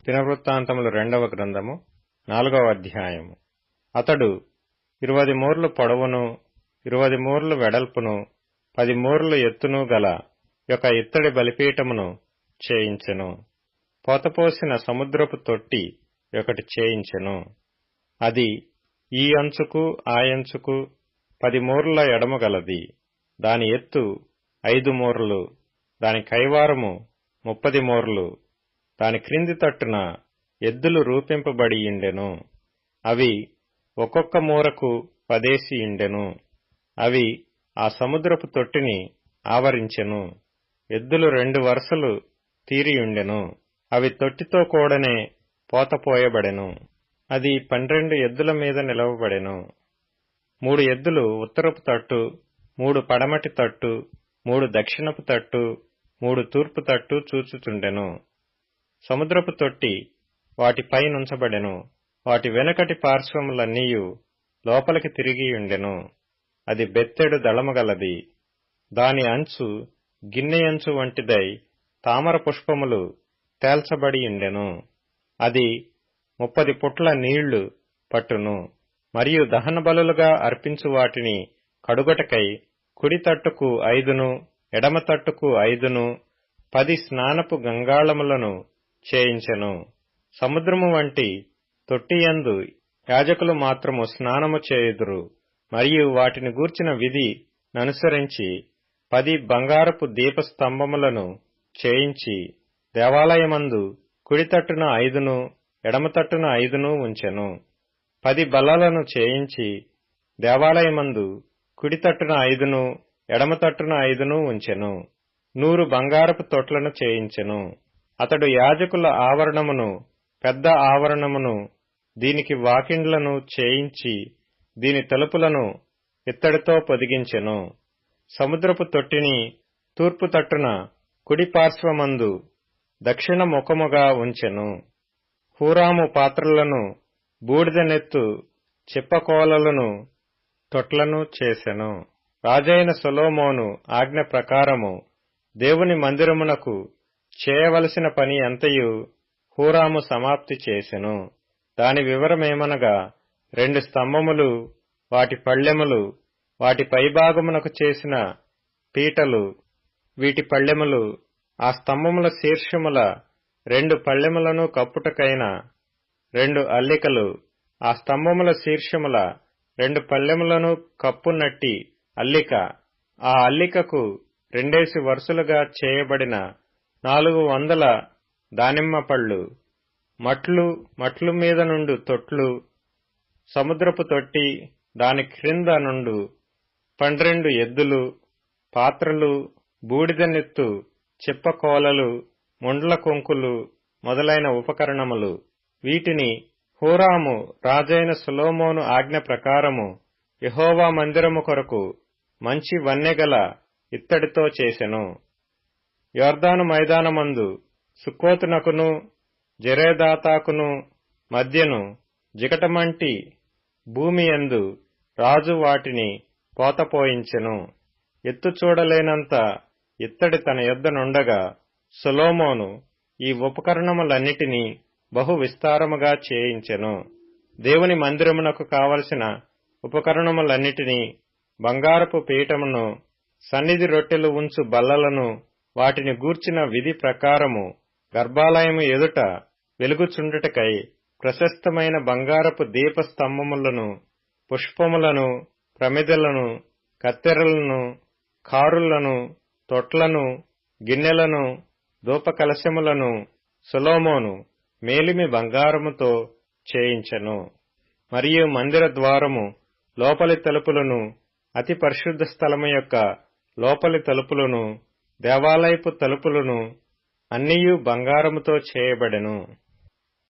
దినవృత్తాంతములు 2వ గ్రంథము 4వ అధ్యాయము. అతడు 20 మూరలు పొడవును 20 మూరలు వెడల్పును 10 మూరలు ఎత్తును గల ఒక ఇత్తడి బలిపీఠమును చేయించెను. పోతపోసిన సముద్రపు తొట్టి ఒకటి చేయించెను. అది ఈ అంచుకు ఆ అంచుకు 10 మూరల ఎడము గలది. దాని ఎత్తు 5 మూరలు, దాని కైవారము 30 మూరలు. దాని క్రింది తట్టున ఎద్దులు రూపింపబడియుండెను. అవి ఒక్కొక్క మూరకు 10 ఉండెను. అవి ఆ సముద్రపు తొట్టిని ఆవరించెను. ఎద్దులు 2 వరుసలు తీరియుండెను. అవి తొట్టితో కూడనే పోతపోయబడెను. అది 12 ఎద్దుల మీద నిలవబడెను. 3 ఎద్దులు ఉత్తరపు తట్టు, 3 పడమటి తట్టు, 3 దక్షిణపు తట్టు, 3 తూర్పు తట్టు చూచుచుండెను. సముద్రపు తొట్టి వాటిపై నుంచబడెను. వాటి వెనుకటి పార్శ్వములన్నీయు లోపలికి తిరిగియుండెను. అది బెత్తెడు దళముగలది. దాని అంచు గిన్నెయంచు వంటిదై తామర పుష్పములు తేల్చబడియుండెను. అది 30 పుట్ల నీళ్లు పట్టును. మరియు దహన బలులుగా అర్పించు వాటిని కడుగటకై కుడి తట్టుకు 5ను, ఎడమ తట్టుకు 5ను, 10 స్నానపు గంగాళములను చేయించెను. సముద్రము వంటి తొట్టియందు యాజకులు మాత్రము స్నానము చేయుదురు. మరియు వాటిని గూర్చిన విధి ననుసరించి 10 బంగారపు దీపస్తంభములను చేయించి దేవాలయమందు కుడి తట్టున 5ను, ఎడమ తట్టున 5ను ఉంచెను. 10 బల్లలను చేయించి దేవాలయమందు కుడి తట్టున 5ను, ఎడమ తట్టున 5ను ఉంచెను. 100 బంగారపు తొట్లను చేయించెను. అతడు యాజకుల ఆవరణమును, పెద్ద ఆవరణమును, దీనికి వాకిండ్లను చేయించి దీని తలుపులను ఇత్తడితో పొదిగించెను. సముద్రపు తొట్టిని తూర్పు తట్టున కుడి పార్శ్వమందు దక్షిణ ముఖముగా ఉంచెను. హూరాము పాత్రలను, బూడిదనెత్తు చిప్పకోలలను, తొట్లను చేసెను. రాజైన సొలొమోను ఆజ్ఞ ప్రకారము దేవుని మందిరమునకు చేయవలసిన పని అంతయు హూరాము సమాప్తి చేసెను. దాని వివరమేమనగా 2 స్తంభములు, వాటి పళ్ళెములు, వాటి పైభాగమునకు చేసిన పీటలు, వీటి పళ్ళెములు, ఆ స్తంభముల శీర్షముల 2 పళ్ళెములను కప్పుటకైన 2 అల్లికలు, ఆ స్తంభముల శీర్షముల 2 పళ్ళెములను కప్పునట్టి అల్లిక, ఆ అల్లికకు 2 వరుసలుగా చేయబడిన 400 దానిమ్మ పళ్ళు, మట్లు మీద నుండు తొట్లు, సముద్రపు తొట్టి, దాని క్రింద నుండు 12 ఎద్దులు, పాత్రలు, బూడిదనెత్తు చిప్పకోలలు, ముండ్ల కొంకులు మొదలైన ఉపకరణములు. వీటిని హూరాము రాజైన సొలొమోను ఆజ్ఞ ప్రకారము యెహోవా మందిరము కొరకు మంచి వన్నెగల ఇత్తడితో చేసెను. యొర్దాను మైదానమందు సుక్కోతునకును జెరేదాతాకును మధ్యను జిగటమంటి భూమియందు రాజు వాటిని పోతపోయించెను. ఎత్తు చూడలేనంత ఇత్తడి తన యొద్ద నుండగా సొలొమోను ఈ ఉపకరణములన్నిటినీ బహు విస్తారముగా చేయించెను. దేవుని మందిరమునకు కావలసిన ఉపకరణములన్నిటినీ, బంగారపు పీఠమును, సన్నిధి రొట్టెలు ఉంచు బల్లలను, వాటిని గూర్చిన విధి ప్రకారము గర్భాలయము ఎదుట వెలుగుచుండుటకై ప్రశస్తమైన బంగారపు దీపస్తంభములను, పుష్పములను, ప్రమిదలను, కత్తెరలను, కారులను, తొట్లను, గిన్నెలను, ధూపకలశములను సొలొమోను మేలిమి బంగారముతో చేయించెను. మరియు మందిర ద్వారము లోపలి తలుపులను, అతి పరిశుద్ధ స్థలము యొక్క లోపలి తలుపులను, దేవాలయపు తలుపులను అన్నియు బంగారముతో చేయబడెను.